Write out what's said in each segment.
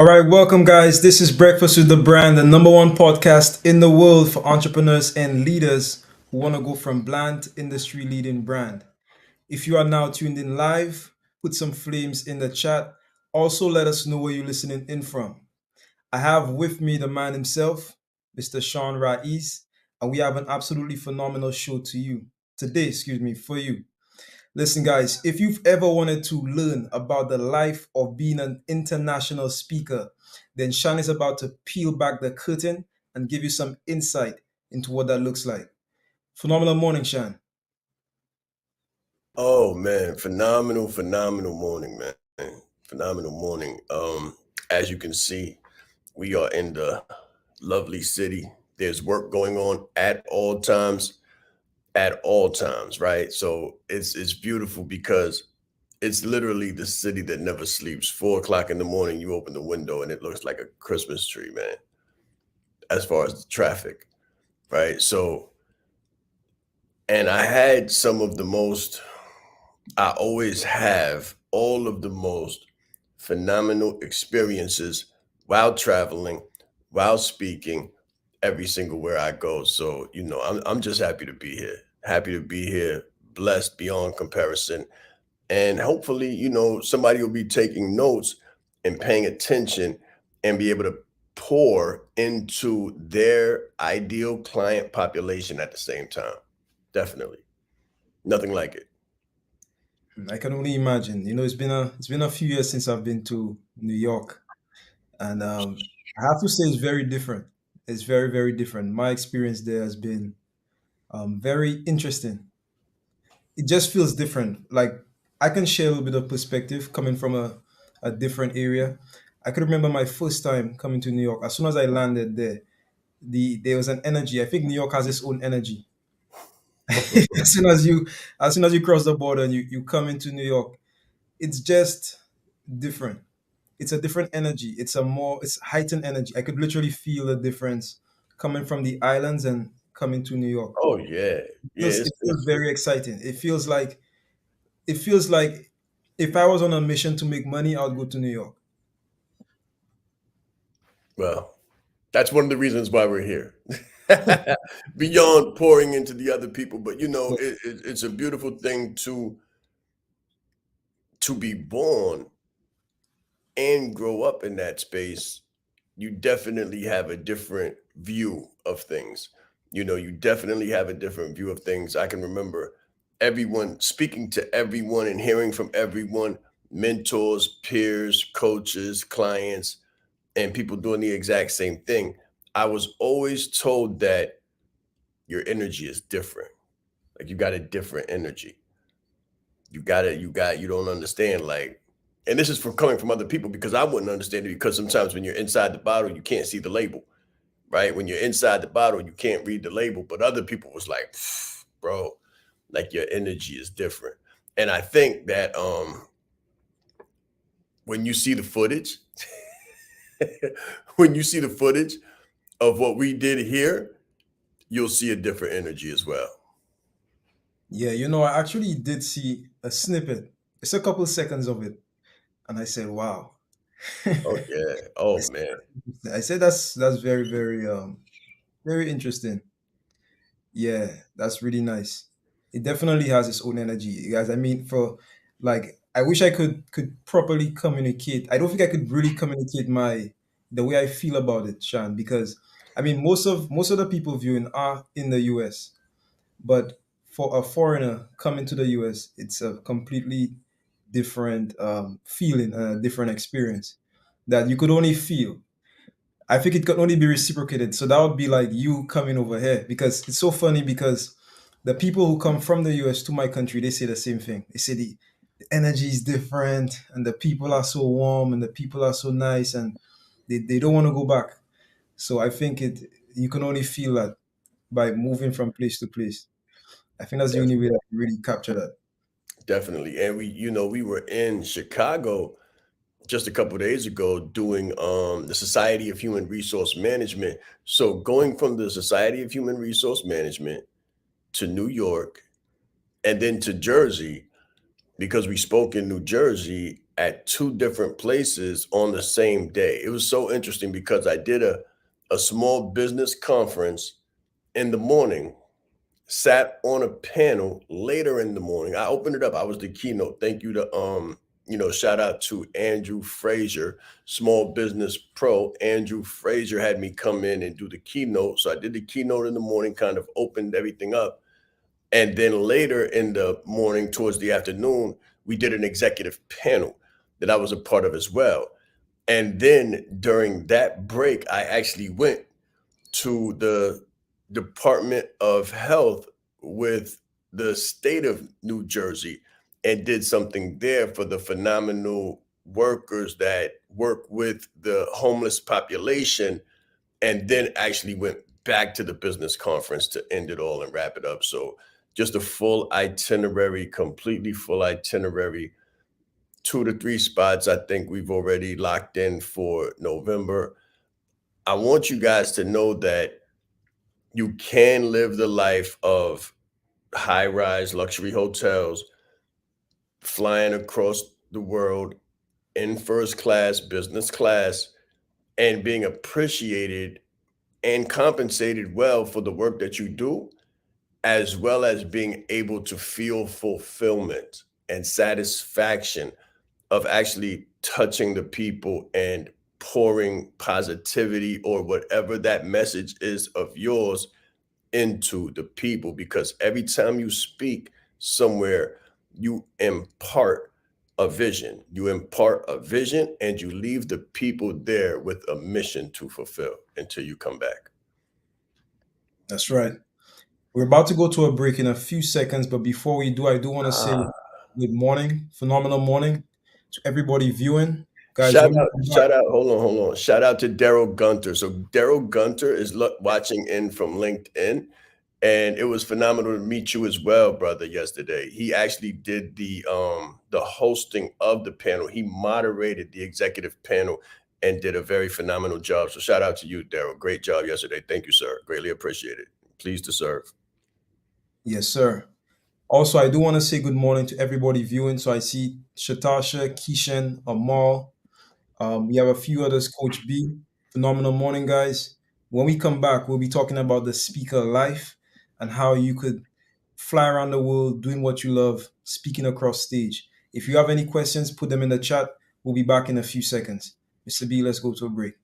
All right, welcome, guys. This is Breakfast with the Brand, the number one podcast in the world for entrepreneurs and leaders who want to go from bland industry leading brand. If you are now tuned in live, put some flames in the chat. Also, let us know where you're listening in from. I have with me the man himself, Mr. Sean Raiz, and we have an absolutely phenomenal show today, for you. Listen, guys, if you've ever wanted to learn about the life of being an international speaker, then Sean is about to peel back the curtain and give you some insight into what that looks like. Phenomenal morning, Sean. Oh man, phenomenal morning, man. Phenomenal morning. As you can see, we are in the lovely city. There's work going on at all times, right? So it's beautiful because it's literally the city that never sleeps. 4 o'clock in the morning, you open the window and it looks like a Christmas tree, man, as far as the traffic, right? So, and I always have all of the most phenomenal experiences while traveling, while speaking, every single where I go. So, I'm just happy to be here. Happy to be here, blessed beyond comparison. And hopefully, somebody will be taking notes and paying attention and be able to pour into their ideal client population at the same time. Definitely. Nothing like it. I can only imagine. It's been a few years since I've been to New York, and I have to say it's very different. It's very, very different. My experience there has been very interesting. It just feels different. Like I can share a little bit of perspective coming from a different area. I could remember my first time coming to New York. As soon as I landed there was an energy. I think New York has its own energy. as soon as you as soon as you cross the border and you come into New York, it's just different. It's a different energy. It's heightened energy. I could literally feel the difference coming from the islands and coming to New York. Oh yeah. Yeah, It feels very exciting. It feels like if I was on a mission to make money, I would go to New York. well, that's one of the reasons why we're here. Beyond pouring into the other people, but it's a beautiful thing to be born and grow up in that space. You definitely have a different view of things. You definitely have a different view of things. I can remember everyone speaking to everyone and hearing from everyone, mentors, peers, coaches, clients, and people doing the exact same thing. I was always told that your energy is different. Like you got a different energy. You don't understand. Like, and this is from coming from other people because I wouldn't understand it because sometimes when you're inside the bottle, you can't see the label, right? When you're inside the bottle, you can't read the label. But other people was like, bro, like your energy is different. And I think that when you see the footage, when you see the footage of what we did here, you'll see a different energy as well. Yeah, I actually did see a snippet. It's a couple seconds of it, and I said, "Wow." Oh yeah. Oh man. I said that's very, very very interesting. Yeah, that's really nice. It definitely has its own energy, guys. I mean, for like, I wish I could properly communicate. I don't think I could really communicate the way I feel about it, Sean, because I mean, most of the people viewing are in the U.S., but for a foreigner coming to the U.S., it's a completely different feeling, a different experience that you could only feel. I think it could only be reciprocated. So that would be like you coming over here because it's so funny because the people who come from the US to my country, they say the same thing. They say the energy is different and the people are so warm and the people are so nice and they don't want to go back. So I think you can only feel that by moving from place to place. I think that's the only way that you really capture that. Definitely. And we were in Chicago just a couple of days ago doing the Society of Human Resource Management. So going from the Society of Human Resource Management to New York and then to Jersey, because we spoke in New Jersey, at two different places on the same day. It was so interesting because I did a small business conference in the morning, sat on a panel later in the morning. I opened it up. I was the keynote. Thank you to shout out to Andrew Frazier, small business pro. Andrew Frazier had me come in and do the keynote. So I did the keynote in the morning, kind of opened everything up. And then later in the morning, towards the afternoon, we did an executive panel that I was a part of as well. And then during that break, I actually went to the Department of Health with the state of New Jersey and did something there for the phenomenal workers that work with the homeless population, and then actually went back to the business conference to end it all and wrap it up. So just a full itinerary, completely full itinerary, 2 to 3 spots. I think we've already locked in for November. I want you guys to know that you can live the life of high rise luxury hotels, flying across the world in first class, business class, and being appreciated and compensated well for the work that you do, as well as being able to feel fulfillment and satisfaction of actually touching the people and pouring positivity or whatever that message is of yours into the people. Because every time you speak somewhere, you impart a vision, and you leave the people there with a mission to fulfill until you come back. That's right. We're about to go to a break in a few seconds, but before we do, I do want to say Ah, good morning, phenomenal morning to everybody viewing. Guys, shout when we out, come back, shout out, hold on. Shout out to Daryl Gunter. So Daryl Gunter is watching in from LinkedIn. And it was phenomenal to meet you as well, brother, yesterday. He actually did the hosting of the panel. He moderated the executive panel and did a very phenomenal job. So shout out to you, Daryl. Great job yesterday. Thank you, sir. Greatly appreciate it. Pleased to serve. yes, sir. Also, I do want to say good morning to everybody viewing. So I see Shatasha, Keishan, Amal. We have a few others, Coach B. Phenomenal morning, guys. When we come back, we'll be talking about the speaker life and how you could fly around the world doing what you love, speaking across stage. If you have any questions, put them in the chat. We'll be back in a few seconds. Mr. B, let's go to a break.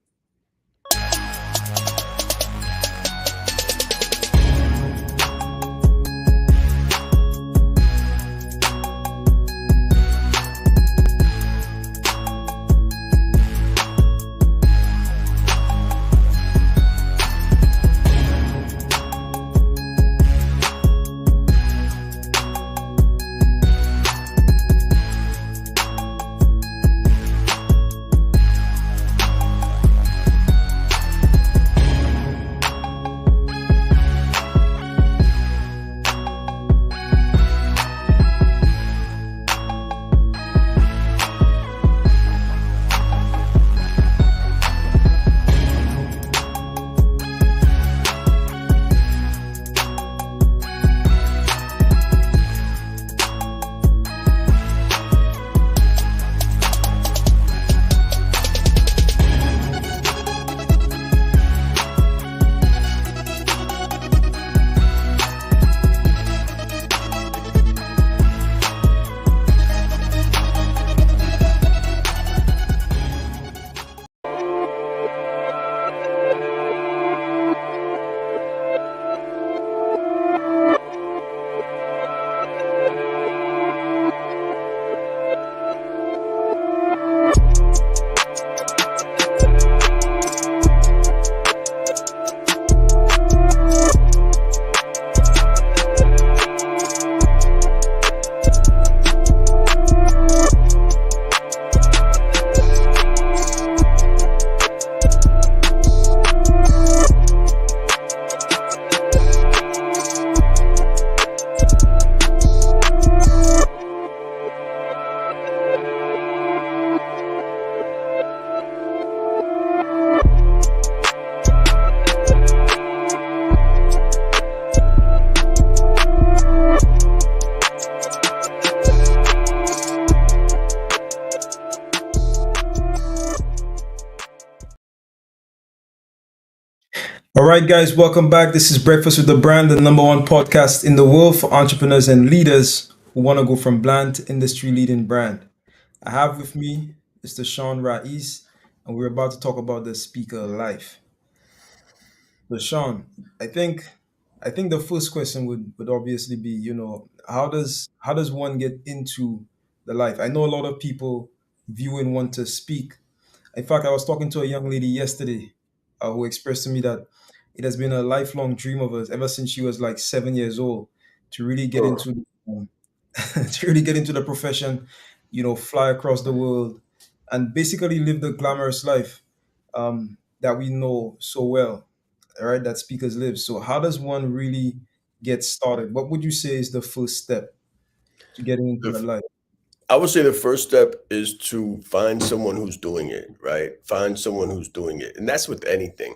right, guys, welcome back. This is Breakfast with the Brand, the number one podcast in the world for entrepreneurs and leaders who want to go from bland to industry leading brand. I have with me Mr. Sean Raiz, and we're about to talk about the speaker life. So, Sean, I think I think the first question would obviously be, how does one get into the life? I know a lot of people viewing want to speak. In fact, I was talking to a young lady yesterday who expressed to me that it has been a lifelong dream of hers ever since she was like 7 years old to really get Sure. into to really get into the profession, fly across the world and basically live the glamorous life that we know so well, all right, that speakers live. So, how does one really get started? What would you say is the first step to getting into the The life? I would say the first step is to find someone who's doing it, right? Find someone who's doing it. And that's with anything.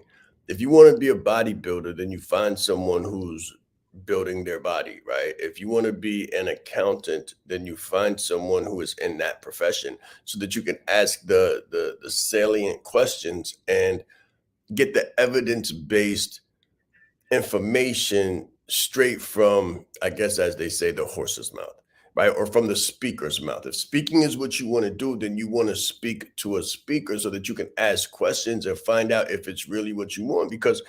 If you want to be a bodybuilder, then you find someone who's building their body, right? If you want to be an accountant, then you find someone who is in that profession so that you can ask the salient questions and get the evidence-based information straight from, I guess, as they say, the horse's mouth, right? Or from the speaker's mouth. If speaking is what you want to do, then you want to speak to a speaker so that you can ask questions and find out if it's really what you want. Because,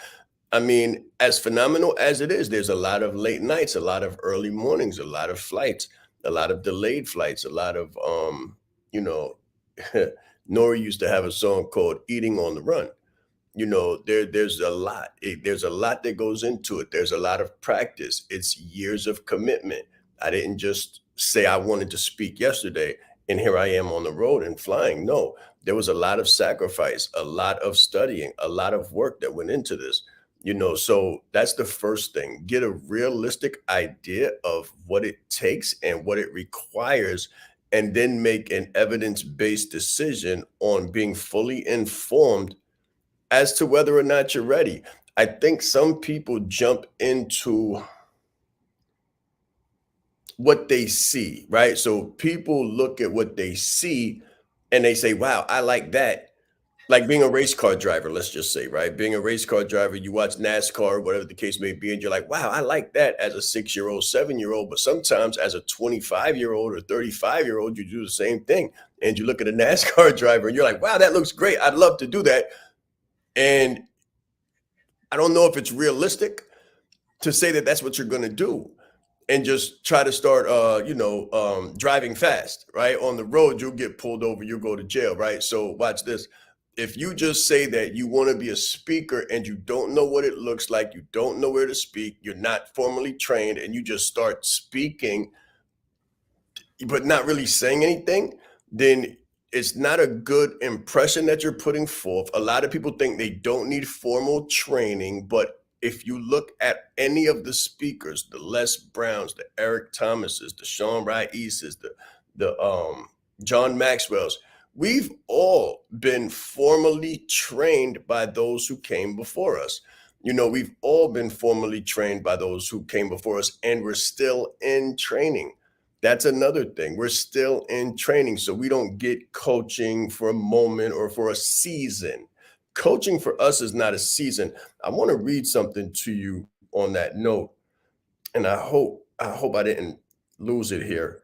I mean, as phenomenal as it is, there's a lot of late nights, a lot of early mornings, a lot of flights, a lot of delayed flights, a lot of, you know, Nori used to have a song called Eating on the Run. There's a lot. There's a lot that goes into it. There's a lot of practice. It's years of commitment. I didn't just say I wanted to speak yesterday and here I am on the road and flying. No, there was a lot of sacrifice, a lot of studying, a lot of work that went into this. So that's the first thing. Get a realistic idea of what it takes and what it requires, and then make an evidence-based decision on being fully informed as to whether or not you're ready. I think some people jump into what they see, right? So people look at what they see and they say, wow, I like that. Like being a race car driver, let's just say, right? Being a race car driver, you watch NASCAR, whatever the case may be, and you're like, wow, I like that as a 6 year old, 7 year old. But sometimes as a 25-year old or 35-year old, you do the same thing. And you look at a NASCAR driver and you're like, wow, that looks great. I'd love to do that. And I don't know if it's realistic to say that that's what you're going to do and just try to start driving fast, right? On the road you'll get pulled over, you'll go to jail, right? So watch this. If you just say that you want to be a speaker and you don't know what it looks like, you don't know where to speak, you're not formally trained, and you just start speaking but not really saying anything, then it's not a good impression that you're putting forth. A lot of people think they don't need formal training, but if you look at any of the speakers, the Les Browns, the Eric Thomases, the Sean Raises, the John Maxwell's, we've all been formally trained by those who came before us. We've all been formally trained by those who came before us, and we're still in training. That's another thing. We're still in training. So we don't get coaching for a moment or for a season. Coaching for us is not a season. I want to read something to you on that note. And I hope I didn't lose it here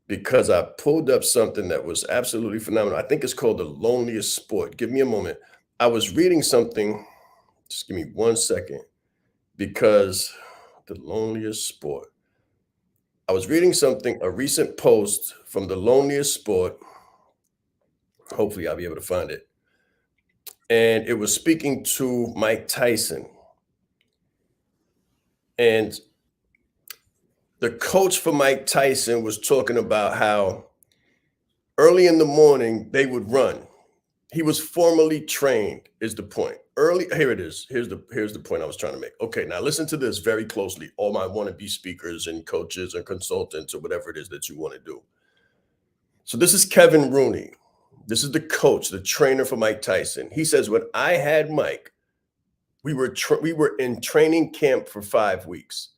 because I pulled up something that was absolutely phenomenal. I think it's called The Loneliest Sport. Give me a moment. I was reading something. Just give me 1 second because The Loneliest Sport. I was reading something, a recent post from The Loneliest Sport. Hopefully, I'll be able to find it. And it was speaking to Mike Tyson. And the coach for Mike Tyson was talking about how early in the morning they would run. He was formally trained, is the point. Early, here it is. Here's the point I was trying to make. Okay, now listen to this very closely. All my wannabe speakers and coaches and consultants or whatever it is that you want to do. So this is Kevin Rooney. This is the coach, the trainer for Mike Tyson. He says, when I had Mike, we were in training camp for 5 weeks.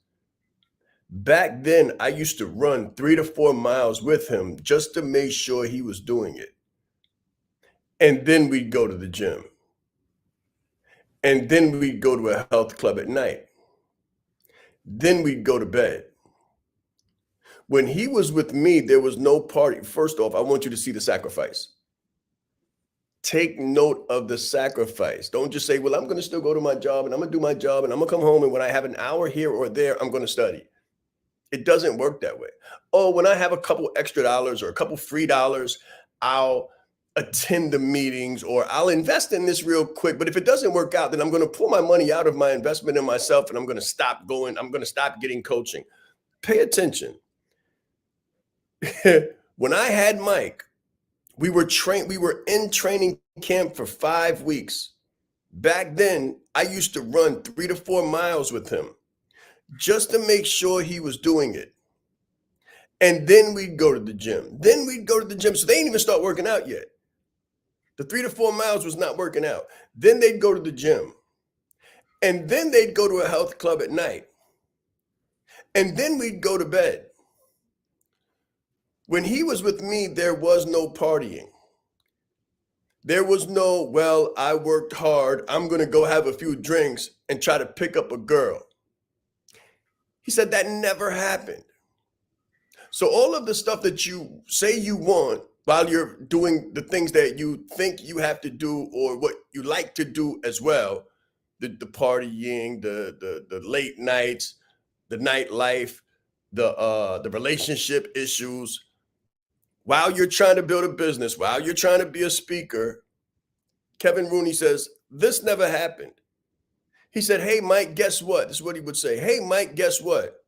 Back then, I used to run 3 to 4 miles with him just to make sure he was doing it. And then we'd go to the gym. And then we'd go to a health club at night. Then we'd go to bed. When he was with me, there was no party. First off, I want you to see the sacrifice. Take note of the sacrifice. Don't just say, well, I'm going to still go to my job and I'm going to do my job and I'm going to come home. And when I have an hour here or there, I'm going to study. It doesn't work that way. Oh, when I have a couple extra dollars or a couple free dollars, I'll attend the meetings or I'll invest in this real quick. But if it doesn't work out, then I'm going to pull my money out of my investment in myself and I'm going to stop going. I'm going to stop getting coaching. Pay attention. When I had Mike, we were in training camp for 5 weeks. Back then, I used to run 3 to 4 miles with him just to make sure he was doing it. And then we'd go to the gym. So they didn't even start working out yet. The 3 to 4 miles was not working out. Then they'd go to the gym. And then they'd go to a health club at night. And then we'd go to bed. When he was with me, there was no partying. There was no, well, I worked hard. I'm going to go have a few drinks and try to pick up a girl. He said that never happened. So all of the stuff that you say you want while you're doing the things that you think you have to do or what you like to do as well, the partying, the late nights, the nightlife, the relationship issues, while you're trying to build a business, while you're trying to be a speaker, Kevin Rooney says, this never happened. He said, hey, Mike, guess what? This is what he would say. Hey, Mike, guess what?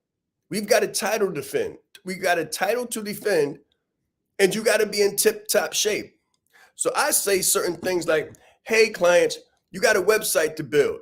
We've got a title to defend. We got a title to defend, and you got to be in tip-top shape. So I say certain things like, hey, clients, you got a website to build.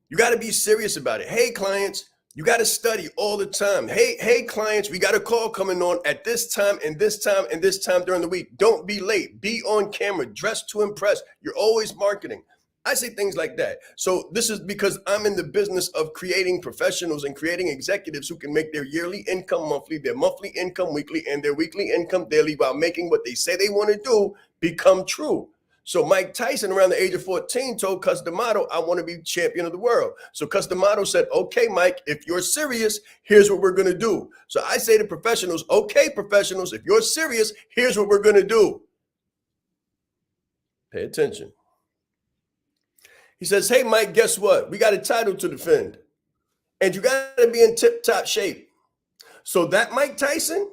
You got to be serious about it. Hey, clients, you got to study all the time. Hey, clients, we got a call coming on at this time and this time and this time during the week. Don't be late. Be on camera. Dress to impress. You're always marketing. I say things like that. So this is because I'm in the business of creating professionals and creating executives who can make their yearly income monthly, their monthly income weekly, and their weekly income daily while making what they say they want to do become true. So Mike Tyson, around the age of 14, told Cus D'Amato, I want to be champion of the world. So Cus D'Amato said, okay, Mike, if you're serious, here's what we're going to do. So I say to professionals, okay, professionals, if you're serious, here's what we're going to do. Pay attention. He says, hey, Mike, guess what? We got a title to defend. And you got to be in tip-top shape. So that Mike Tyson,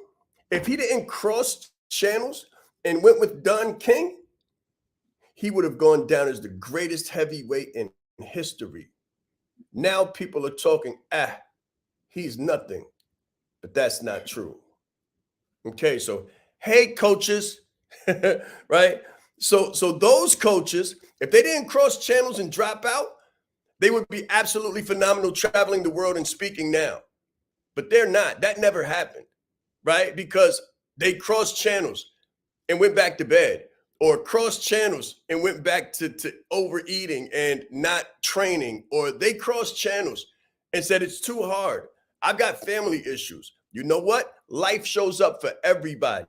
if he didn't cross channels and went with Don King, he would have gone down as the greatest heavyweight in history. Now people are talking, he's nothing. But that's not true. Okay, so hey, coaches, right? So those coaches, if they didn't cross channels and drop out, they would be absolutely phenomenal traveling the world and speaking now. But they're not. That never happened, right? Because they crossed channels and went back to bed, or crossed channels and went back to overeating and not training, or they crossed channels and said, it's too hard. I've got family issues. You know what? Life shows up for everybody.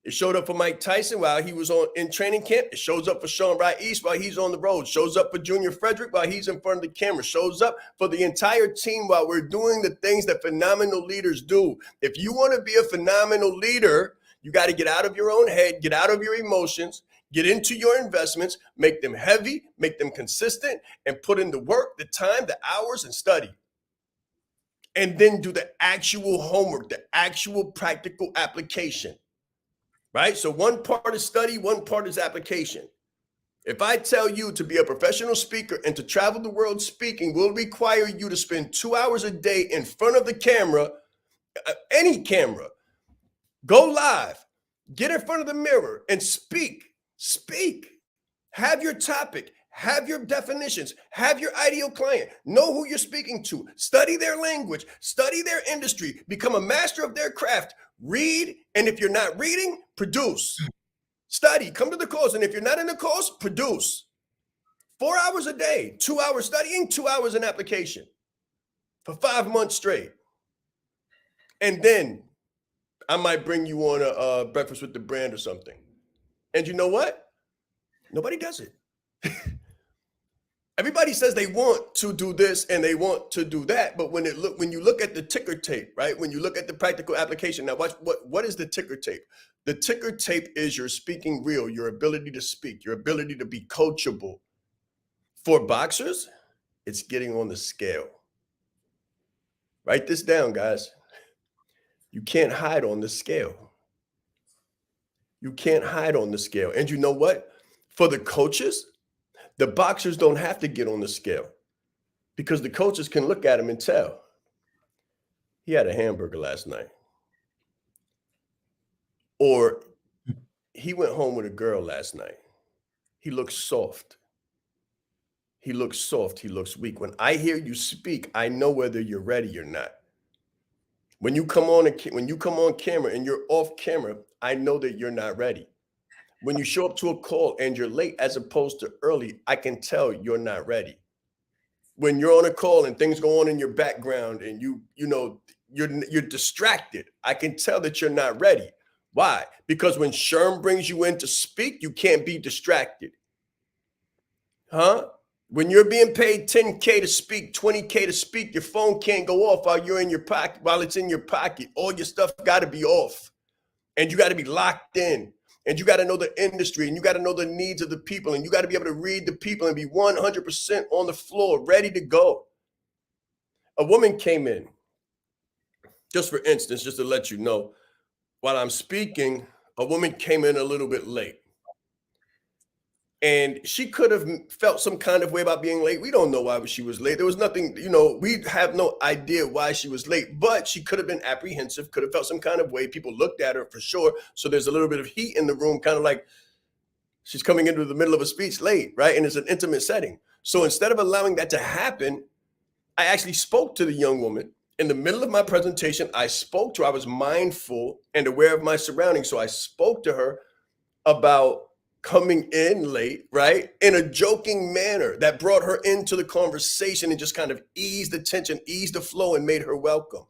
It showed up for Mike Tyson while he was in training camp. It shows up for Sean Wright East while he's on the road. Shows up for Junior Frederick while he's in front of the camera. Shows up for the entire team while we're doing the things that phenomenal leaders do. If you want to be a phenomenal leader, you got to get out of your own head, get out of your emotions, get into your investments, make them heavy, make them consistent, and put in the work, the time, the hours, and study. And then do the actual homework, the actual practical application. Right? So one part is study, one part is application. If I tell you to be a professional speaker and to travel the world speaking will require you to spend 2 hours a day in front of the camera, any camera, go live, get in front of the mirror and speak. Have your topic, have your definitions, have your ideal client, know who you're speaking to, study their language, study their industry, become a master of their craft, read, and if you're not reading, produce. Study, come to the course, and if you're not in the course, produce. 4 hours a day, 2 hours studying, 2 hours in application for 5 months straight. And then I might bring you on a breakfast with the brand or something. And you know what? Nobody does it. Everybody says they want to do this and they want to do that, but when you look at the ticker tape, right? When you look at the practical application, now watch what is the ticker tape? The ticker tape is your speaking reel, your ability to speak, your ability to be coachable. For boxers, it's getting on the scale. Write this down, guys. You can't hide on the scale. You can't hide on the scale. And you know what? For the coaches, the boxers don't have to get on the scale because the coaches can look at him and tell he had a hamburger last night, or he went home with a girl last night. He looks soft. He looks soft. He looks weak. When I hear you speak, I know whether you're ready or not. When you come on camera and you're off camera, I know that you're not ready. When you show up to a call and you're late as opposed to early, I can tell you're not ready. When you're on a call and things go on in your background and you're distracted, I can tell that you're not ready. Why? Because when Sherm brings you in to speak, you can't be distracted. Huh? When you're being paid 10K to speak, 20K to speak, your phone can't go off while it's in your pocket. All your stuff got to be off. And you got to be locked in. And you got to know the industry, and you got to know the needs of the people, and you got to be able to read the people and be 100% on the floor, ready to go. A woman came in, just for instance, just to let you know, while I'm speaking, a woman came in a little bit late. And she could have felt some kind of way about being late. We don't know why she was late. There was nothing, we have no idea why she was late, but she could have been apprehensive, could have felt some kind of way. People looked at her for sure. So there's a little bit of heat in the room, kind of like she's coming into the middle of a speech late, right? And it's an intimate setting. So instead of allowing that to happen, I actually spoke to the young woman. In the middle of my presentation, I spoke to her. I was mindful and aware of my surroundings. So I spoke to her about coming in late, right? In a joking manner that brought her into the conversation and just kind of eased the tension, eased the flow, and made her welcome.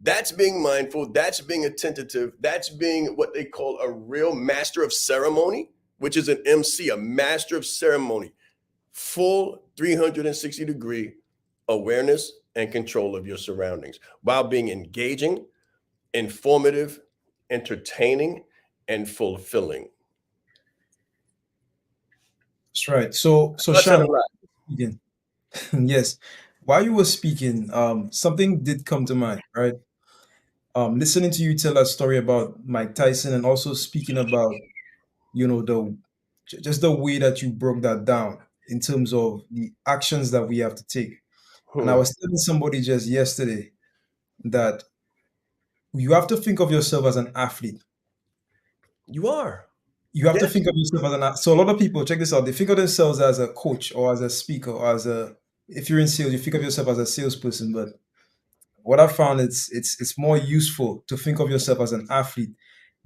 That's being mindful. That's being attentive. That's being what they call a real master of ceremony, which is an MC, a master of ceremony. Full 360-degree awareness and control of your surroundings while being engaging, informative, entertaining, and fulfilling. That's right. So I said Sean, a lot. again, yes, while you were speaking, something did come to mind, right? Listening to you tell that story about Mike Tyson and also speaking about, the just the way that you broke that down in terms of the actions that we have to take. And I Hmm. was telling somebody just yesterday that you have to think of yourself as an athlete. You are. You have to Yes. think of yourself as an athlete. So a lot of people, check this out, they think of themselves as a coach or as a speaker or if you're in sales, you think of yourself as a salesperson. But what I found it's more useful to think of yourself as an athlete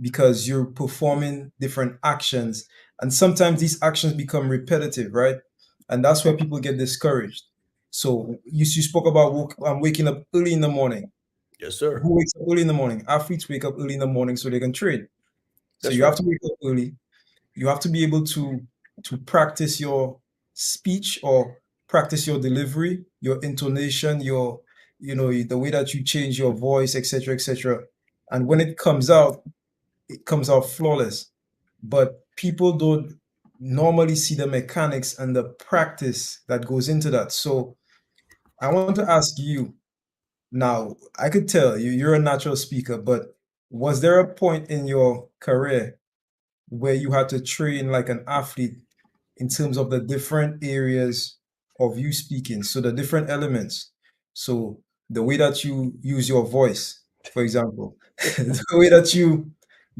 because you're performing different actions, and sometimes these actions become repetitive, right? And that's where people get discouraged. So you spoke about waking up early in the morning. Yes, sir. Who wakes up early in the morning? Athletes wake up early in the morning so they can train. So That's you have right. to wake up early. You have to be able to practice your speech or practice your delivery, your intonation, the way that you change your voice, etc., etc. And when it comes out flawless. But people don't normally see the mechanics and the practice that goes into that. So I want to ask you now, I could tell you're a natural speaker, but was there a point in your career where you had to train like an athlete in terms of the different areas of you speaking? So the different elements. So the way that you use your voice, for example, the way that you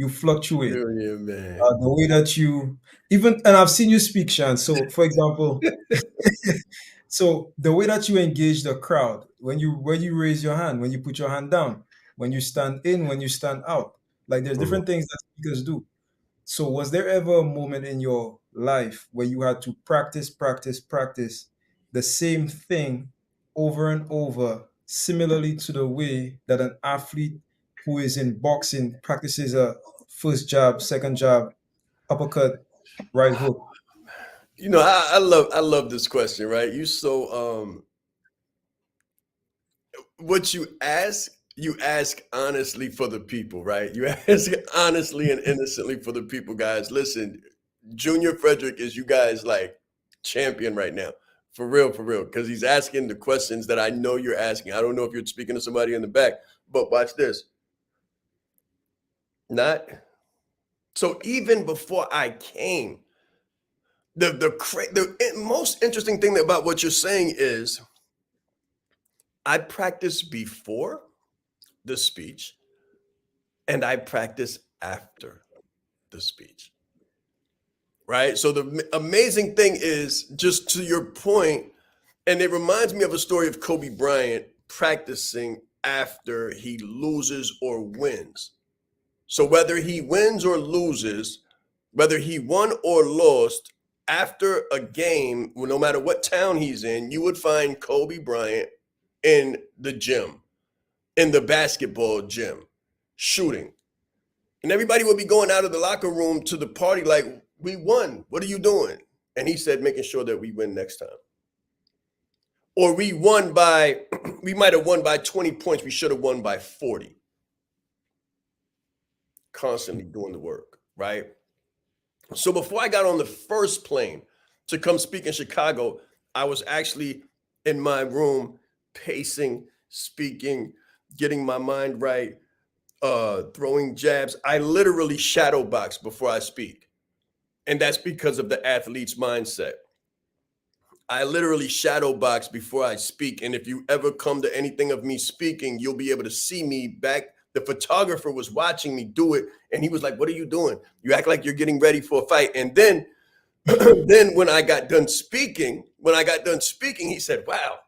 fluctuate, Yeah, man. the way that you even, and I've seen you speak, Shan. So for example, so the way that you engage the crowd when you raise your hand, when you put your hand down, when you stand in, when you stand out, like there's Mhm. different things that speakers do. So was there ever a moment in your life where you had to practice the same thing over and over, similarly to the way that an athlete who is in boxing practices a first jab, second jab, uppercut, right hook? I love this question, right? What you ask honestly for the people, right? You ask honestly and innocently for the people, guys. Listen, Junior Frederick is you guys like champion right now. For real, because he's asking the questions that I know you're asking. I don't know if you're speaking to somebody in the back, but watch this. Not so even before I came, the most interesting thing about what you're saying is I practice before the speech and I practice after the speech, right? So the amazing thing is, just to your point, and it reminds me of a story of Kobe Bryant practicing after he loses or wins. So whether he wins or loses, whether he won or lost, after a game, well, no matter what town he's in, you would find Kobe Bryant in the gym, in the basketball gym, shooting. And everybody would be going out of the locker room to the party like, we won. What are you doing? And he said, making sure that we win next time. Or we won by, we might have won by 20 points. We should have won by 40. Constantly doing the work, right? So before I got on the first plane to come speak in Chicago, I was actually in my room pacing, speaking, getting my mind right, throwing jabs. I literally shadow box before I speak. And that's because of the athlete's mindset. I literally shadow box before I speak. And if you ever come to anything of me speaking, you'll be able to see me back. The photographer was watching me do it. And he was like, what are you doing? You act like you're getting ready for a fight. And then, then when I got done speaking, he said, wow,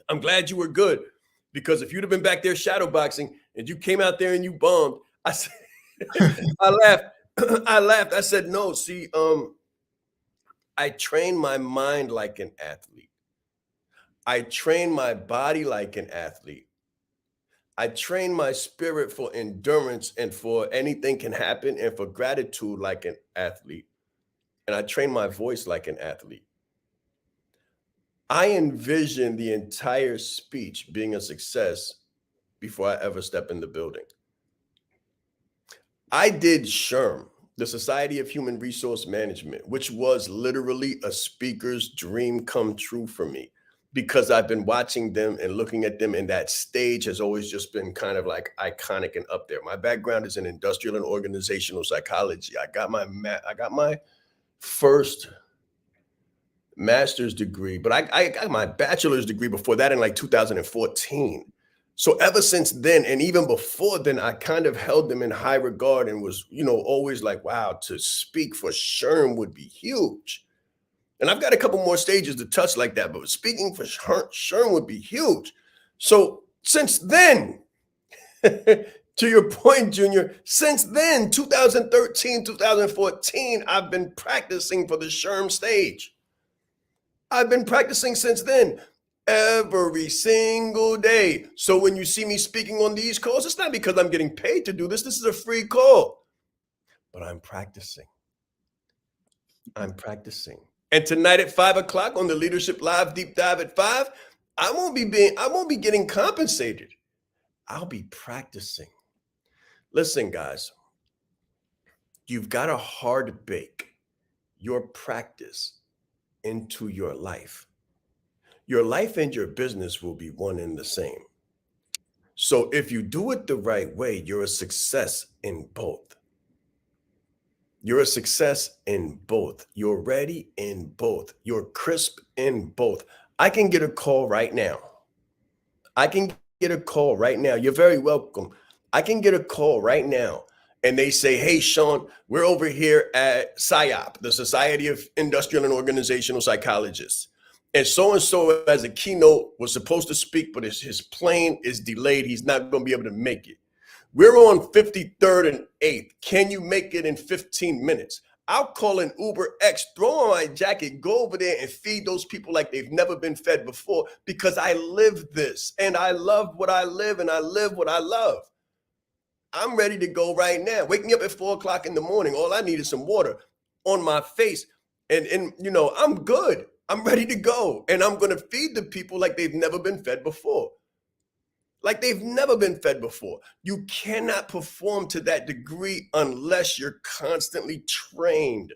I'm glad you were good. Because if you'd have been back there shadow boxing and you came out there and you bombed, I said, I laughed. I laughed. I said, no, see, I train my mind like an athlete. I train my body like an athlete. I train my spirit for endurance and for anything can happen and for gratitude like an athlete. And I train my voice like an athlete. I envision the entire speech being a success before I ever step in the building. I did SHRM, the Society of Human Resource Management, which was literally a speaker's dream come true for me because I've been watching them and looking at them, and that stage has always just been kind of like iconic and up there. My background is in industrial and organizational psychology. I got my first master's degree, but I got my bachelor's degree before that in like 2014. So ever since then, and even before then, I kind of held them in high regard and was, always like, wow, to speak for SHRM would be huge. And I've got a couple more stages to touch like that, but speaking for SHRM would be huge. So since then, to your point, Junior, since then, 2013, 2014, I've been practicing for the SHRM stage. I've been practicing since then every single day. So when you see me speaking on these calls, it's not because I'm getting paid to do this. This is a free call, but I'm practicing. I'm practicing. And tonight at 5 o'clock on the Leadership Live Deep Dive at 5, I won't be getting compensated. I'll be practicing. Listen, guys, you've got to hard bake your practice into your life. Your life and your business will be one and the same. So if you do it the right way, you're a success in both. You're a success in both. You're ready in both. You're crisp in both. I can get a call right now. I can get a call right now. You're very welcome. I can get a call right now and they say, hey, Sean, we're over here at SIOP, the Society of Industrial and Organizational Psychologists. And so as a keynote was supposed to speak, but his plane is delayed. He's not going to be able to make it. We're on 53rd and 8th. Can you make it in 15 minutes? I'll call an Uber X, throw on my jacket, go over there and feed those people like they've never been fed before because I live this and I love what I live and I live what I love. I'm ready to go right now. Wake me up at 4 o'clock in the morning. All I need is some water on my face And I'm good. I'm ready to go. And I'm gonna feed the people like they've never been fed before. Like they've never been fed before. You cannot perform to that degree unless you're constantly trained.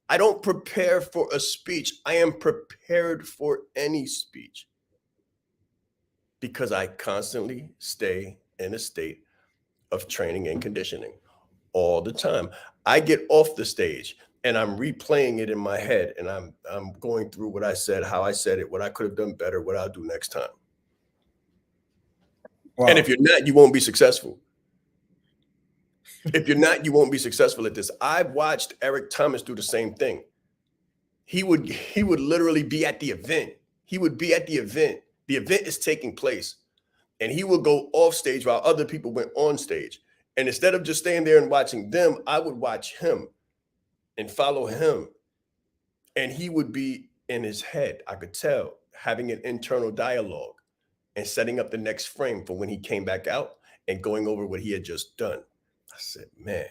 I don't prepare for a speech. I am prepared for any speech because I constantly stay in a state of training and conditioning all the time. I get off the stage and I'm replaying it in my head and I'm going through what I said, how I said it, what I could have done better, what I'll do next time. And if Wow. you're not, you won't be successful. If you're not, you won't be successful at this. I've watched Eric Thomas do the same thing. He would literally be at the event. He would be at the event. The event is taking place, and he would go off stage while other people went on stage. And instead of just staying there and watching them, I would watch him and follow him. And he would be in his head, I could tell, having an internal dialogue and setting up the next frame for when he came back out and going over what he had just done. I said, man,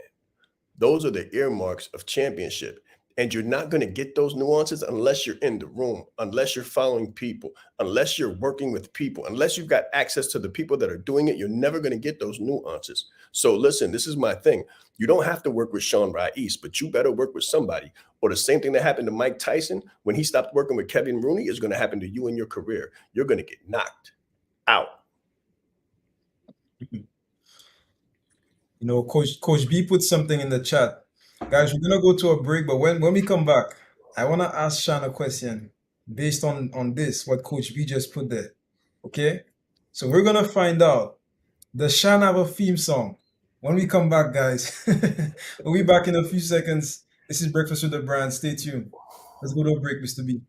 those are the earmarks of championship. And you're not going to get those nuances unless you're in the room, unless you're following people, unless you're working with people, unless you've got access to the people that are doing it. You're never going to get those nuances. So listen, this is my thing. You don't have to work with Sean Rice, but you better work with somebody. Or the same thing that happened to Mike Tyson when he stopped working with Kevin Rooney is going to happen to you in your career. You're going to get knocked out. Coach B put something in the chat. Guys, we're gonna go to a break, but when we come back, I wanna ask Sean a question based on this, what Coach B just put there. Okay? So we're gonna find out, does Sean have a theme song? When we come back, guys. We'll be back in a few seconds. This is Breakfast with the Brand. Stay tuned. Let's go to a break, Mr. B.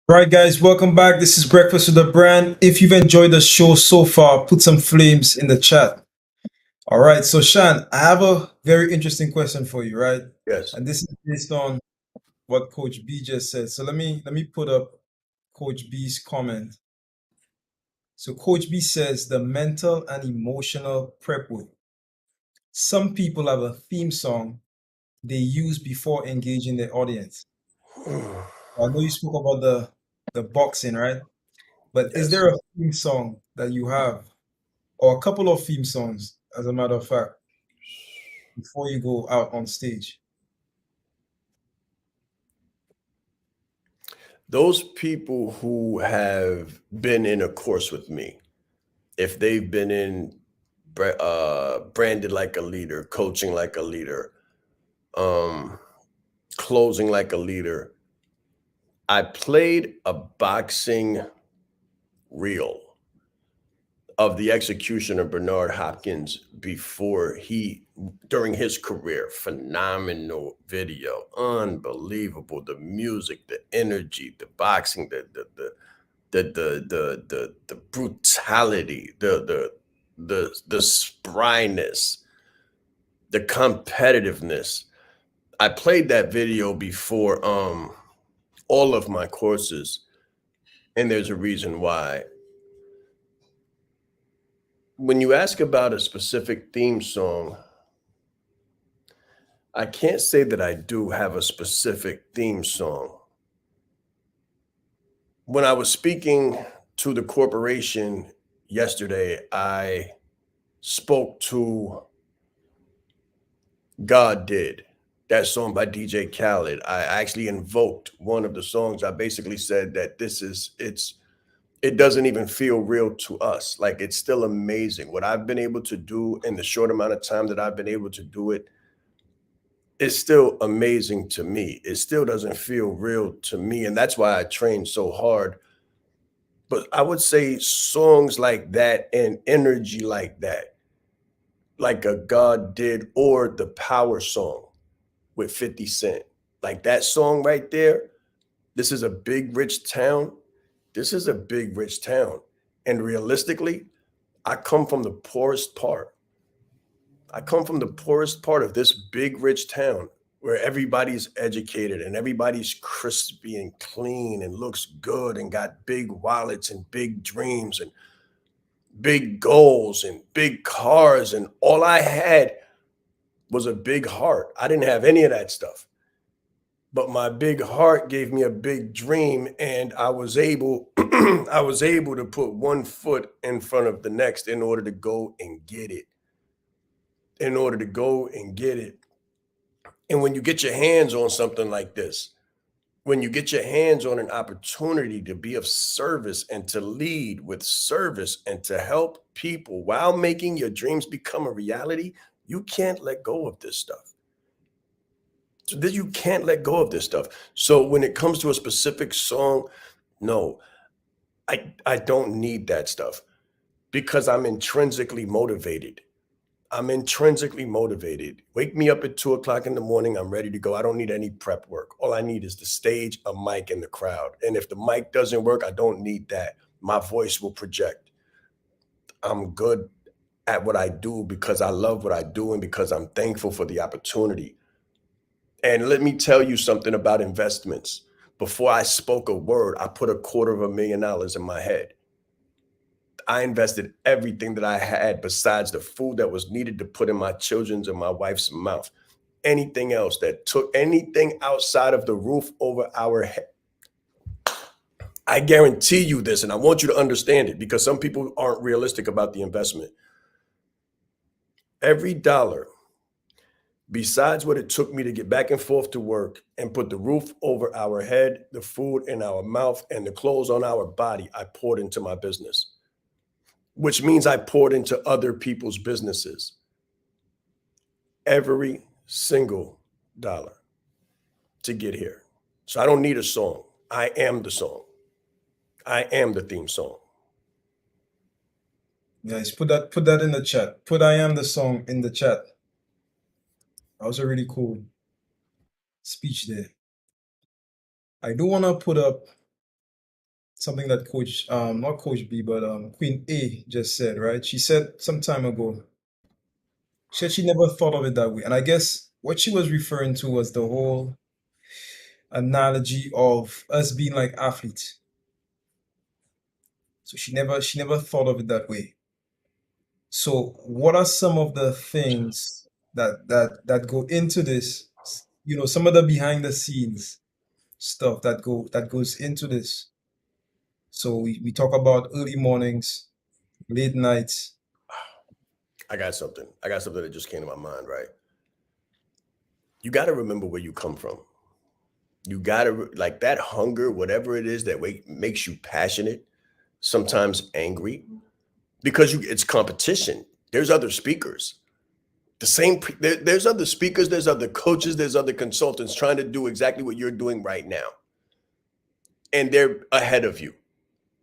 All right, guys, welcome back. This is Breakfast with the Brand. If you've enjoyed the show so far, put some flames in the chat. All right, so Shan, I have a very interesting question for you, right? Yes. And this is based on what Coach B just said. So let me put up Coach B's comment. So Coach B says the mental and emotional prep work. Some people have a theme song they use before engaging the audience. I know you spoke about the boxing, right? But is Yes. there a theme song that you have, or a couple of theme songs, as a matter of fact, before you go out on stage? those people who have been in a course with me, if they've been in branded like a leader, coaching like a leader, um, closing like a leader, I played a boxing reel of the execution of Bernard Hopkins before he during his career. Phenomenal video, unbelievable. The music, the energy, the boxing, the brutality, the spryness, the competitiveness. I played that video before all of my courses, and there's a reason why. When you ask about a specific theme song, I can't say that I do have a specific theme song. When I was speaking to the corporation yesterday, I spoke to God Did, that song by DJ Khaled. I actually invoked one of the songs. I basically said that it doesn't even feel real to us. Like, it's still amazing. What I've been able to do in the short amount of time that I've been able to do it, it's still amazing to me. It still doesn't feel real to me. And that's why I train so hard. But I would say songs like that and energy like that, like a God Did or the Power song with 50 Cent. Like that song right there, this is a big, rich town. This is a big, rich town. And realistically, I come from the poorest part. I come from the poorest part of this big, rich town where everybody's educated and everybody's crispy and clean and looks good and got big wallets and big dreams and big goals and big cars. And all I had was a big heart. I didn't have any of that stuff. But my big heart gave me a big dream, and I was able I was able to put one foot in front of the next in order to go and get it. In order to go and get it. And when you get your hands on something like this, when you get your hands on an opportunity to be of service and to lead with service and to help people while making your dreams become a reality, you can't let go of this stuff. So that you can't let go of this stuff. So when it comes to a specific song, no, I don't need that stuff because I'm intrinsically motivated. I'm intrinsically motivated. Wake me up at 2 o'clock in the morning. I'm ready to go. I don't need any prep work. All I need is the stage, a mic, and the crowd. And if the mic doesn't work, I don't need that. My voice will project. I'm good at what I do because I love what I do and because I'm thankful for the opportunity. And let me tell you something about investments. Before I spoke a word, I put $250,000 in my head. I invested everything that I had besides the food that was needed to put in my children's and my wife's mouth. Anything else that took anything outside of the roof over our head. I guarantee you this, and I want you to understand it because some people aren't realistic about the investment. Every dollar, besides what it took me to get back and forth to work and put the roof over our head, the food in our mouth, and the clothes on our body, I poured into my business, which means I poured into other people's businesses. Every single dollar to get here. So I don't need a song. I am the song. I am the theme song. Guys, put that in the chat. Put "I am the song" in the chat. That was a really cool speech there. I do want to put up something that Coach, not Coach B, but Queen A just said, right? She said some time ago, she said she never thought of it that way. And I guess what she was referring to was the whole analogy of us being like athletes. So she never thought of it that way. So what are some of the things that go into this? Some of the behind the scenes stuff that goes into this. So we talk about early mornings, late nights. I got something. I got something that just came to my mind, right? You got to remember where you come from. You gotta like that hunger, whatever it is that makes you passionate, sometimes angry, because it's competition. There's other speakers. There's other speakers, there's other coaches, there's other consultants trying to do exactly what you're doing right now, and they're ahead of you,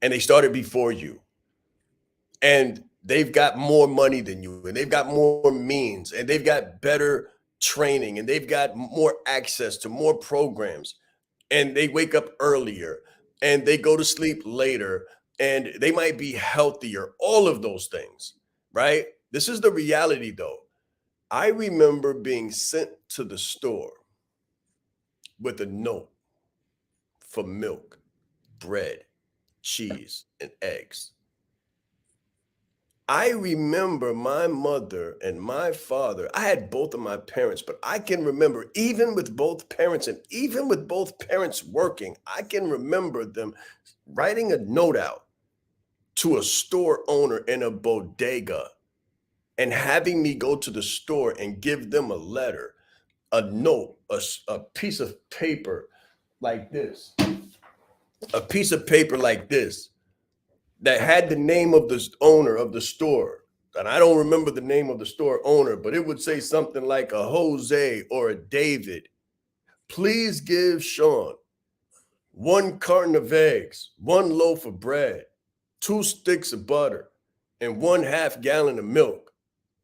and they started before you, and they've got more money than you, and they've got more means, and they've got better training, and they've got more access to more programs, and they wake up earlier, and they go to sleep later, and they might be healthier, all of those things, right? This is the reality though. I remember being sent to the store with a note for milk, bread, cheese, and eggs. I remember my mother and my father. I had both of my parents, but I can remember, even with both parents and even with both parents working, I can remember them writing a note out to a store owner in a bodega and having me go to the store and give them a letter, a note, a piece of paper like this, a piece of paper like this that had the name of the owner of the store. And I don't remember the name of the store owner, but it would say something like a Jose or a David. Please give Sean 1 carton of eggs, 1 loaf of bread, 2 sticks of butter, and 1/2 gallon of milk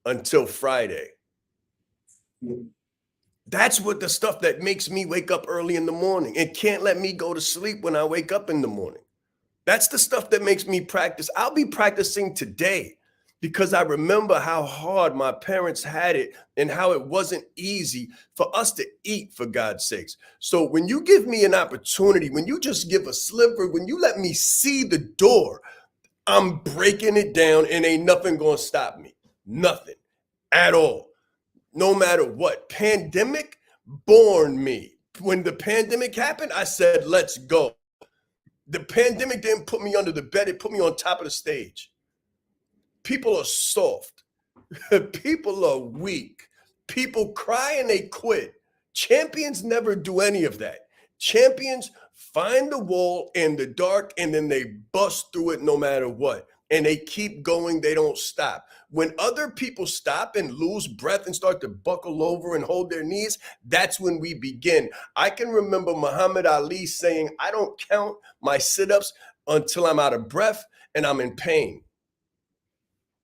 until Friday. That's what the stuff that makes me wake up early in the morning and can't let me go to sleep when I wake up in the morning. That's the stuff that makes me practice. I'll be practicing today because I remember how hard my parents had it and how it wasn't easy for us to eat, for God's sakes. So when you give me an opportunity, when you just give a sliver, when you let me see the door, I'm breaking it down and ain't nothing gonna stop me. Nothing at all. No matter what. Pandemic born me. When the pandemic happened, I said, let's go. The pandemic didn't put me under the bed, it put me on top of the stage. People are soft. People are weak. People cry and they quit. Champions never do any of that. Champions find the wall in the dark and then they bust through it no matter what. And they keep going, they don't stop. When other people stop and lose breath and start to buckle over and hold their knees, that's when we begin. I can remember Muhammad Ali saying, I don't count my sit ups until I'm out of breath and I'm in pain.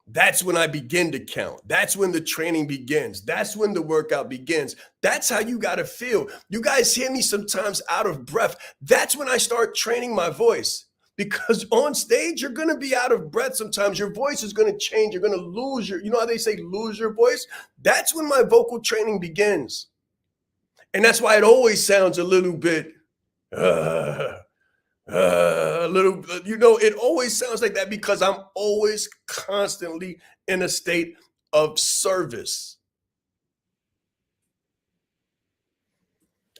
That's when I begin to count. That's when the training begins. That's when the workout begins. That's how you got to feel. You guys hear me sometimes out of breath. That's when I start training my voice because on stage, you're going to be out of breath sometimes. Your voice is going to change. You're going to lose you know how they say lose your voice? That's when my vocal training begins. And that's why it always sounds a little bit, a little, it always sounds like that because I'm always constantly in a state of service.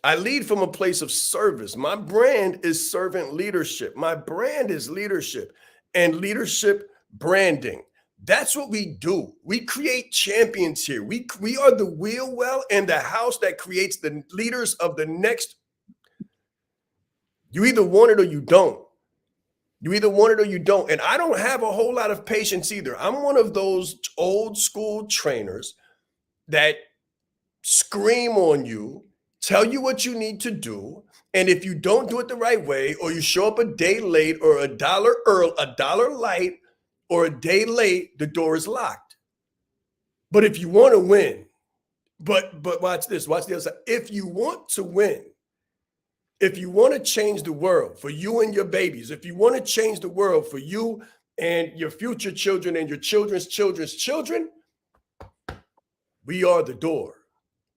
I lead from a place of service. My brand is servant leadership. My brand is leadership and leadership branding. That's what we do. We create champions here. We are the wheel well and the house that creates the leaders of the next. You either want it or you don't. You either want it or you don't. And I don't have a whole lot of patience either. I'm one of those old school trainers that scream on you, tell you what you need to do. And if you don't do it the right way, or you show up a day late or a dollar early, a dollar light, or a day late, the door is locked. But if you want to win, but watch this, watch the other side. If you want to win, if you want to change the world for you and your babies, if you want to change the world for you and your future children and your children's children's children, we are the door.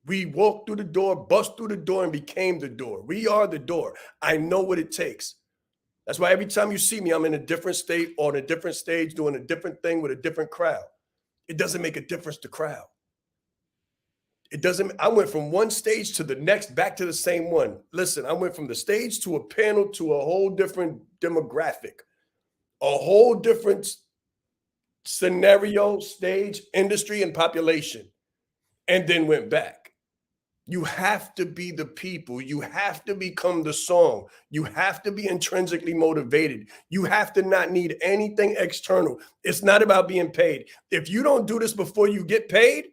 We walked through the door, bust through the door, and became the door. We are the door. I know what it takes. That's why every time you see me, I'm in a different state or on a different stage doing a different thing with a different crowd. It doesn't make a difference to crowd. It doesn't. I went from one stage to the next, back to the same one. Listen, I went from the stage to a panel to a whole different demographic, a whole different scenario, stage, industry, and population, and then went back. You have to be the people. You have to become the song. You have to be intrinsically motivated. You have to not need anything external. It's not about being paid. If you don't do this before you get paid,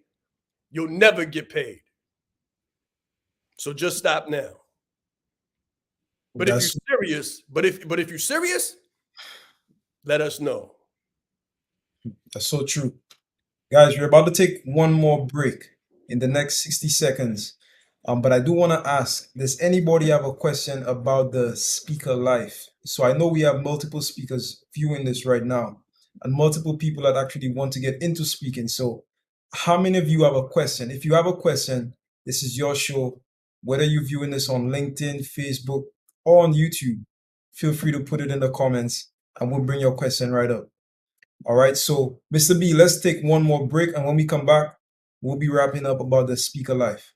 you'll never get paid. So just stop now. But if you're That's serious, but if you're serious, let us know. that's so true. Guys, we're about to take one more break in the next 60 seconds. But I do want to ask, does anybody have a question about the speaker life? So I know we have multiple speakers viewing this right now and multiple people that actually want to get into speaking. So how many of you have a question? If you have a question, this is your show. Whether you're viewing this on LinkedIn, Facebook, or on YouTube, feel free to put it in the comments and we'll bring your question right up. All right, so Mr. B, let's take one more break, and when we come back, we'll be wrapping up about the speaker life.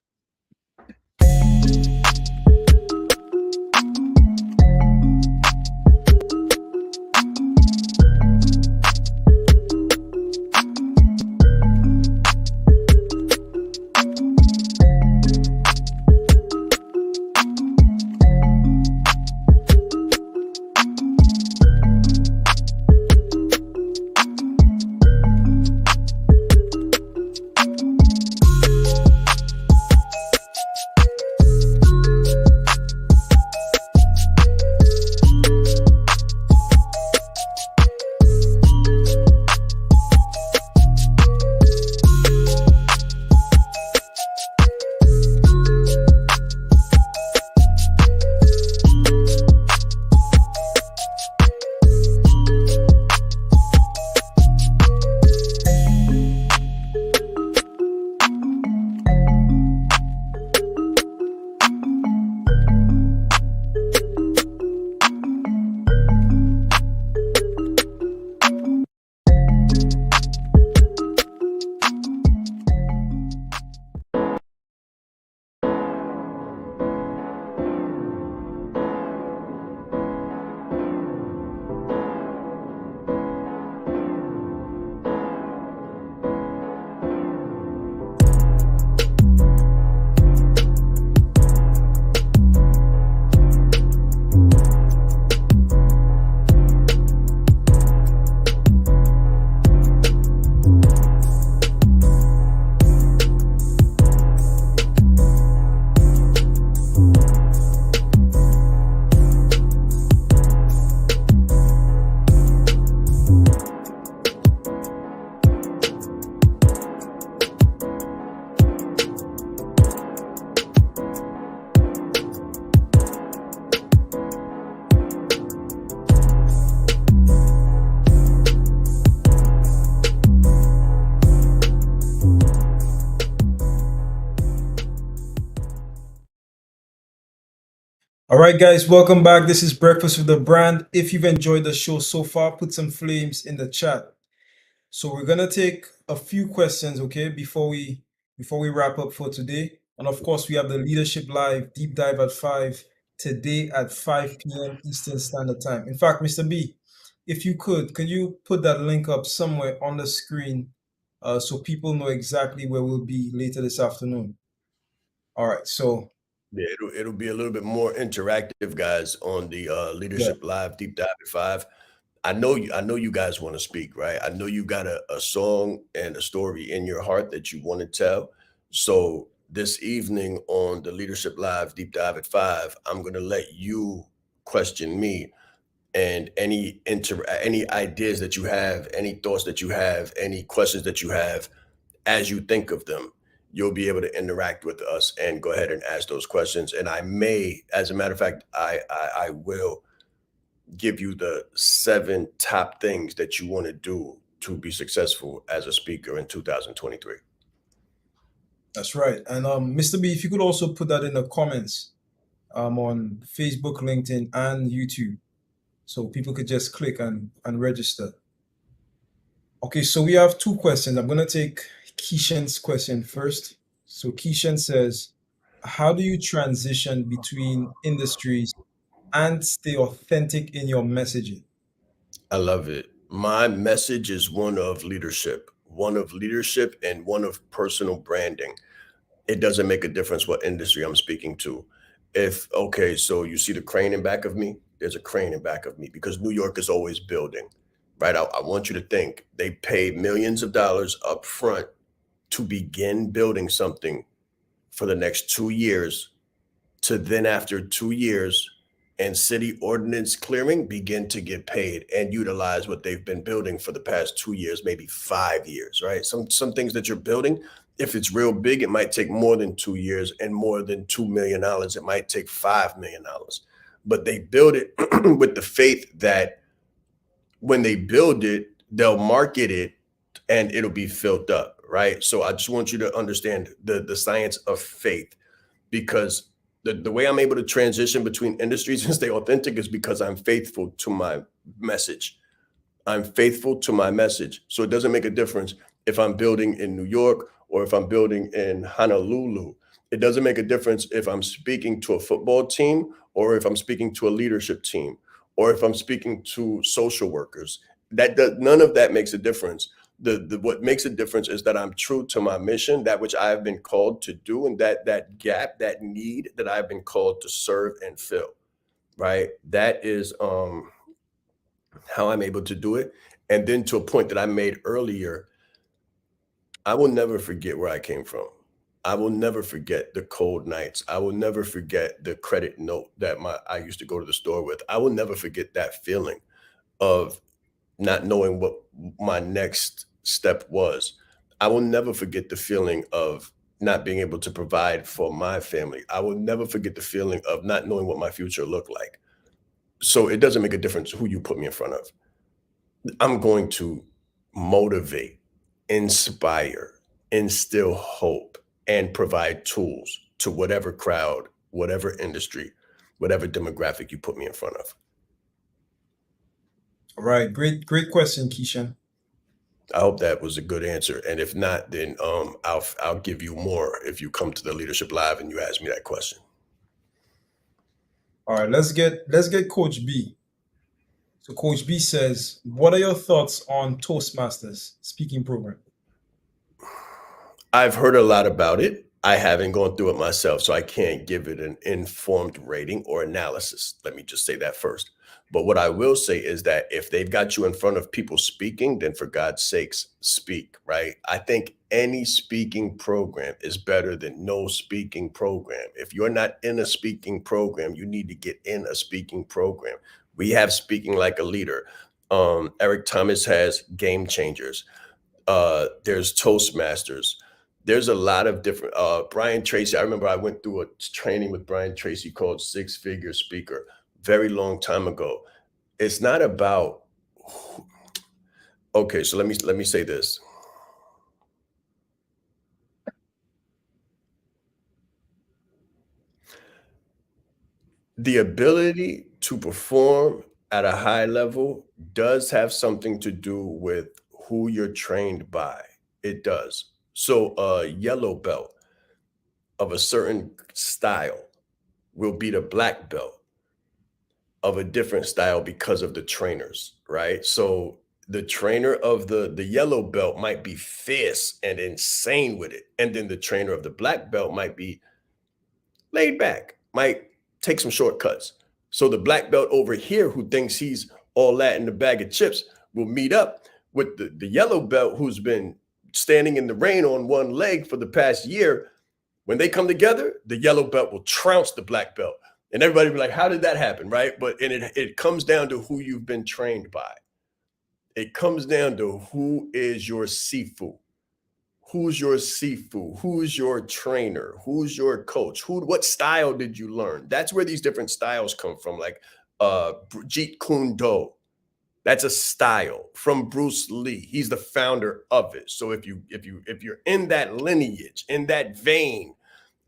All right, guys, welcome back. This is Breakfast with the Brand. If you've enjoyed the show so far, put some flames in the chat. So we're gonna take a few questions, okay, before we wrap up for today. And of course, we have the Leadership Live deep dive at 5 today at 5 p.m. Eastern Standard Time. In fact, Mr. B, if you could you put that link up somewhere on the screen so people know exactly where we'll be later this afternoon? All right, so Yeah, it'll be a little bit more interactive, guys, on the yeah, Leadership Live Deep Dive at 5. I know you guys want to speak, right? I know you got a song and a story in your heart that you want to tell. So this evening on the Leadership Live Deep Dive at 5, I'm gonna let you question me and any ideas that you have, any thoughts that you have, any questions that you have as you think of them, you'll be able to interact with us and go ahead and ask those questions. And I may, as a matter of fact, I will give you the 7 top things that you want to do to be successful as a speaker in 2023. that's right. And Mr. B, if you could also put that in the comments on Facebook, LinkedIn, and YouTube, so people could just click and register. Okay, so we have two questions. I'm gonna take Keishan's question first. So Keishan says, how do you transition between industries and stay authentic in your messaging? I love it. My message is one of leadership and one of personal branding. It doesn't make a difference what industry I'm speaking to. If okay, so you see the crane in back of me, there's a crane in back of me because New York is always building, right? I want you to think they pay millions of dollars up front to begin building something for the next 2 years, to then after 2 years and city ordinance clearing begin to get paid and utilize what they've been building for the past 2 years, maybe 5 years, right? Some things that you're building, if it's real big, it might take more than 2 years, and more than $2 million, it might take $5 million. But they build it with the faith that when they build it, they'll market it and it'll be filled up, right? So I just want you to understand the science of faith, because the way I'm able to transition between industries and stay authentic is because I'm faithful to my message. I'm faithful to my message. So it doesn't make a difference if I'm building in New York or if I'm building in Honolulu. It doesn't make a difference if I'm speaking to a football team or if I'm speaking to a leadership team or if I'm speaking to social workers. That does, none of that makes a difference. The what makes a difference is that I'm true to my mission, that which I have been called to do, and that gap, that need that I've been called to serve and fill. Right. That is how I'm able to do it. And then to a point that I made earlier, I will never forget where I came from. I will never forget the cold nights. I will never forget the credit note that my I used to go to the store with. I will never forget that feeling of not knowing what my next step was. I will never forget the feeling of not being able to provide for my family. I will never forget the feeling of not knowing what my future looked like. So it doesn't make a difference who you put me in front of. I'm going to motivate, inspire, instill hope, and provide tools to whatever crowd, whatever industry, whatever demographic you put me in front of. All right, great question, Keishan. I hope that was a good answer. And if not, then I'll give you more if you come to the Leadership Live and you ask me that question. All right, let's get Coach B. So Coach B says, "What are your thoughts on Toastmasters speaking program?" I've heard a lot about it. I haven't gone through it myself, so I can't give it an informed rating or analysis. Let me just say that first. But what I will say is that if they've got you in front of people speaking, then for God's sakes, speak, right? I think any speaking program is better than no speaking program. If you're not in a speaking program, you need to get in a speaking program. We have Speaking Like a Leader. Eric Thomas has Game Changers. There's Toastmasters. There's a lot of different Brian Tracy. I remember I went through a training with Brian Tracy called Six Figure Speaker very long time ago. It's not about okay, so let me say this. The ability to perform at a high level does have something to do with who you're trained by. It does. So a yellow belt of a certain style will beat a black belt of a different style because of the trainers, right? So the trainer of the yellow belt might be fierce and insane with it, and then the trainer of the black belt might be laid back, might take some shortcuts. So the black belt over here who thinks he's all that in the bag of chips will meet up with the yellow belt who's been standing in the rain on one leg for the past year. When they come together, the yellow belt will trounce the black belt. And everybody will be like, how did that happen? Right. But and it comes down to who you've been trained by. It comes down to who is your Sifu. Who's your Sifu? Who's your trainer? Who's your coach? What style did you learn? That's where these different styles come from. Like Jeet Kune Do. That's a style from Bruce Lee. He's the founder of it. So if you're in that lineage, in that vein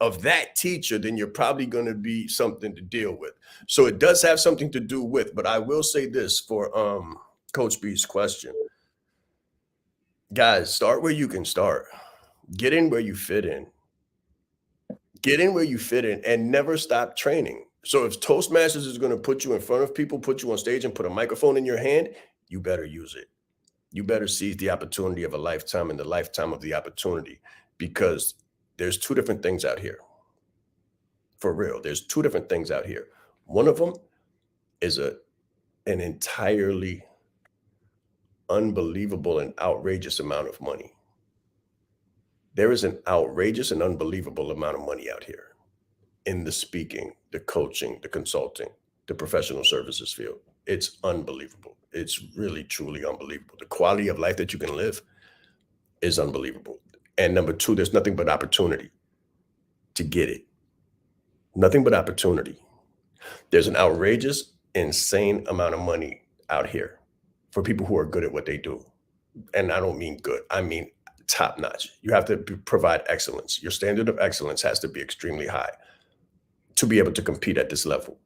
of that teacher, then you're probably going to be something to deal with. So it does have something to do with, but I will say this for Coach B's question. Guys, start where you can start. Get in where you fit in. Get in where you fit in and never stop training. So if Toastmasters is going to put you in front of people, put you on stage and put a microphone in your hand, you better use it. You better seize the opportunity of a lifetime and the lifetime of the opportunity, because there's two different things out here. For real, there's two different things out here. One of them is an entirely unbelievable and outrageous amount of money. There is an outrageous and unbelievable amount of money out here in the speaking, the coaching, the consulting, the professional services field. It's unbelievable. It's really, truly unbelievable. The quality of life that you can live is unbelievable. And number two, there's nothing but opportunity to get it. Nothing but opportunity. There's an outrageous, insane amount of money out here for people who are good at what they do. And I don't mean good, I mean top notch. You have to provide excellence. Your standard of excellence has to be extremely high to be able to compete at this level.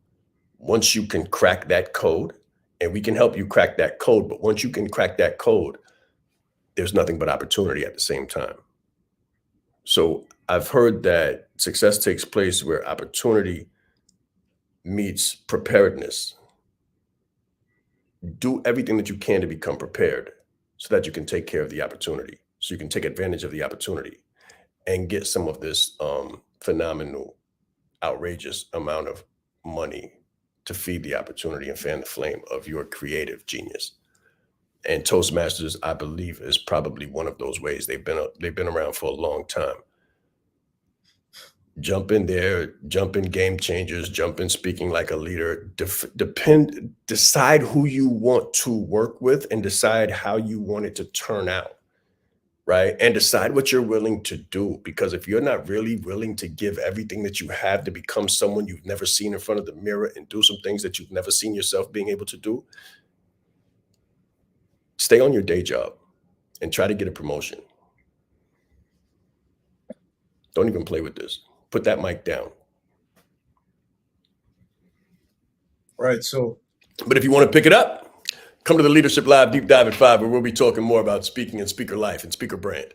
Once you can crack that code, and we can help you crack that code, but once you can crack that code, there's nothing but opportunity at the same time. So I've heard that success takes place where opportunity meets preparedness. Do everything that you can to become prepared so that you can take care of the opportunity, so you can take advantage of the opportunity and get some of this phenomenal, outrageous amount of money to feed the opportunity and fan the flame of your creative genius. And Toastmasters, I believe, is probably one of those ways. They've been around for a long time. Jump in there, jump in game changers, jump in speaking like a leader. Decide who you want to work with and decide how you want it to turn out, right? And decide what you're willing to do. Because if you're not really willing to give everything that you have to become someone you've never seen in front of the mirror and do some things that you've never seen yourself being able to do, stay on your day job and try to get a promotion. Don't even play with this. Put that mic down. Right. So But if you want to pick it up, come to the Leadership Live Deep Dive at 5, where we'll be talking more about speaking and speaker life and speaker brand.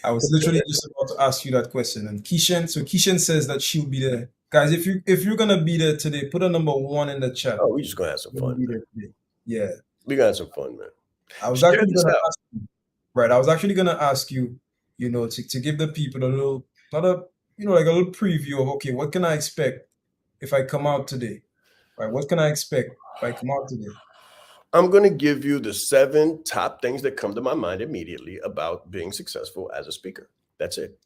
I was literally just about to ask you that question. And Keishan says that she'll be there. Guys, if you're gonna be there today, put a number one in the chat. Oh, we just gonna have some You're gonna fun, be man. there today. Yeah. We gonna have some fun, man. I was Share actually this gonna out. ask you, right. I was actually gonna ask you, to give the people a little, not a, like a little preview of, okay, what can I expect if I come out today? Right? What can I expect if I come out today? I'm gonna give you the 7 top things that come to my mind immediately about being successful as a speaker. That's it.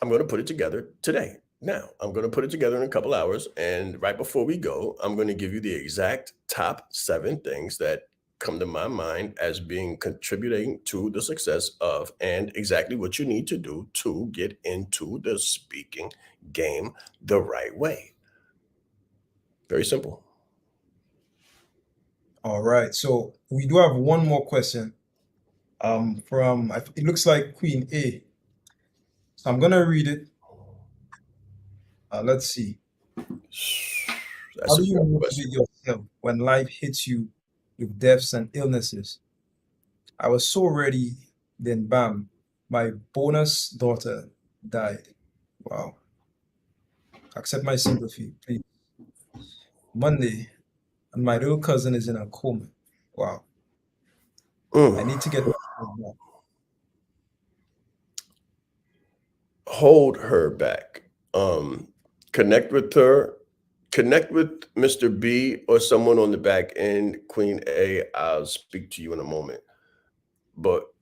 I'm gonna put it together today. Now, I'm gonna put it together in a couple hours, and right before we go, I'm gonna give you the exact top 7 things that come to my mind as being contributing to the success of, and exactly what you need to do to get into the speaking game the right way. Very simple. All right. So we do have one more question. From it looks like Queen A. So I'm gonna read it. Let's see. How That's do a you tough question. motivate yourself when life hits you with deaths and illnesses? I was so ready, then bam, my bonus daughter died. Wow. Accept my sympathy, please. Monday, and my little cousin is in a coma. Wow. I Mm. need to get myself back. Hold her back. Connect with her. Connect with Mr. B or someone on the back end, Queen A. I'll speak to you in a moment. But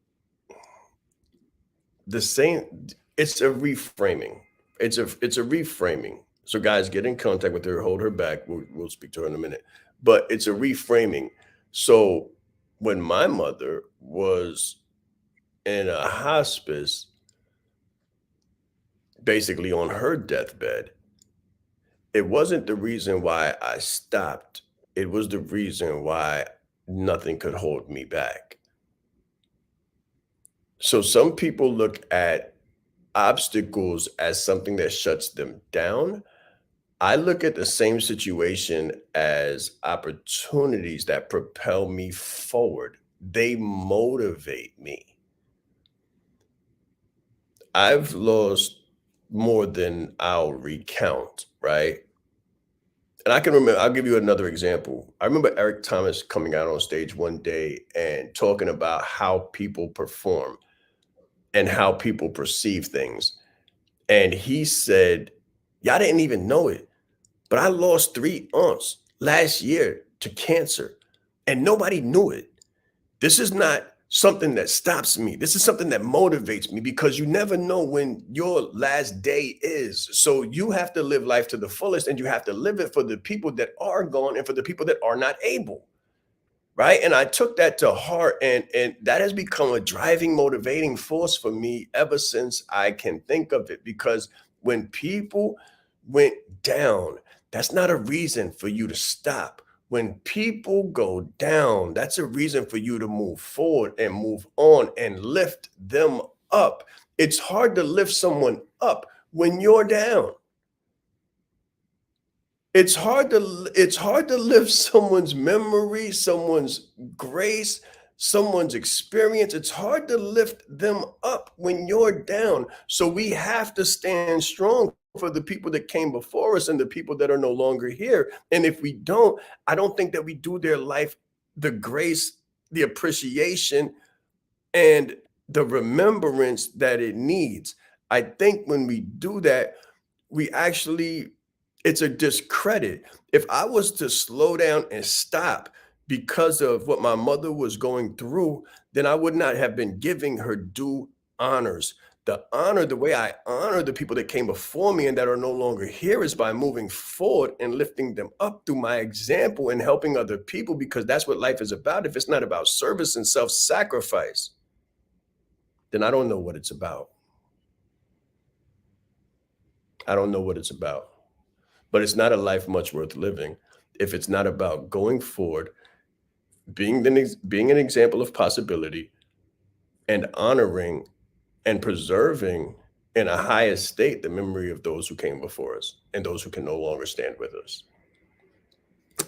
the same, it's a reframing. It's a reframing. So guys, get in contact with her, hold her back. We'll speak to her in a minute. But it's a reframing. So when my mother was in a hospice, basically on her deathbed, it wasn't the reason why I stopped. It was the reason why nothing could hold me back. So some people look at obstacles as something that shuts them down. I look at the same situation as opportunities that propel me forward. They motivate me. I've lost more than I'll recount, right? And I can remember, I'll give you another example. I remember Eric Thomas coming out on stage one day and talking about how people perform and how people perceive things. And he said, y'all didn't even know it, but I lost 3 aunts last year to cancer, and nobody knew it. This is not something that stops me. This is something that motivates me because you never know when your last day is. So you have to live life to the fullest, and you have to live it for the people that are gone and for the people that are not able. Right. And I took that to heart, and that has become a driving, motivating force for me ever since I can think of it. Because when people went down, that's not a reason for you to stop. When people go down, that's a reason for you to move forward and move on and lift them up. It's hard to lift someone up when you're down. It's hard to lift someone's memory, someone's grace, someone's experience. It's hard to lift them up when you're down. So we have to stand strong for the people that came before us and the people that are no longer here. And if we don't, I don't think that we do their life the grace, the appreciation, and the remembrance that it needs. I think when we do that, we actually it's a discredit. If I was to slow down and stop because of what my mother was going through, then I would not have been giving her due honors. The way I honor the people that came before me and that are no longer here is by moving forward and lifting them up through my example and helping other people, because that's what life is about. If it's not about service and self-sacrifice, then I don't know what it's about. I don't know what it's about. But it's not a life much worth living if it's not about going forward, being an example of possibility, and honoring and preserving in a highest state the memory of those who came before us and those who can no longer stand with us.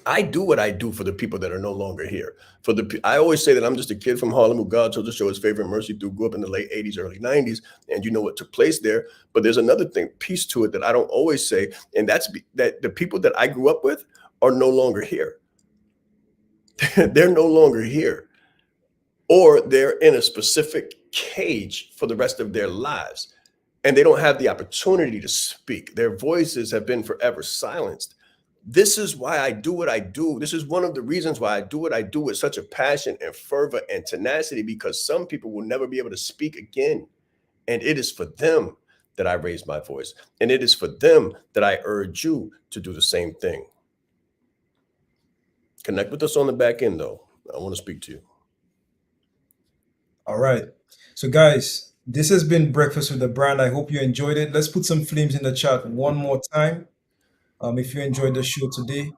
I do what I do for the people that are no longer here. I always say that I'm just a kid from Harlem who God chose to show His favor and mercy through. Grew up in the late '80s, early '90s, and you know what took place there. But there's another piece to it that I don't always say, and that the people that I grew up with are no longer here. They're no longer here, or they're in a specific cage for the rest of their lives, and they don't have the opportunity to speak. Their voices have been forever silenced. This is why I do what I do. This is one of the reasons why I do what I do with such a passion and fervor and tenacity, because some people will never be able to speak again. And it is for them that I raise my voice. And it is for them that I urge you to do the same thing. Connect with us on the back end, though. I want to speak to you. All right. So, guys, this has been Breakfast with the Brand. I hope you enjoyed it. Let's put some flames in the chat one more time. If you enjoyed the show today,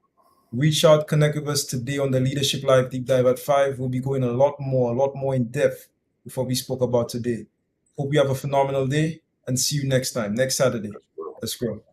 reach out, connect with us today on the Leadership Live Deep Dive at 5. We'll be going a lot more in depth before we spoke about today. Hope you have a phenomenal day and see you next time, next Saturday. Let's grow.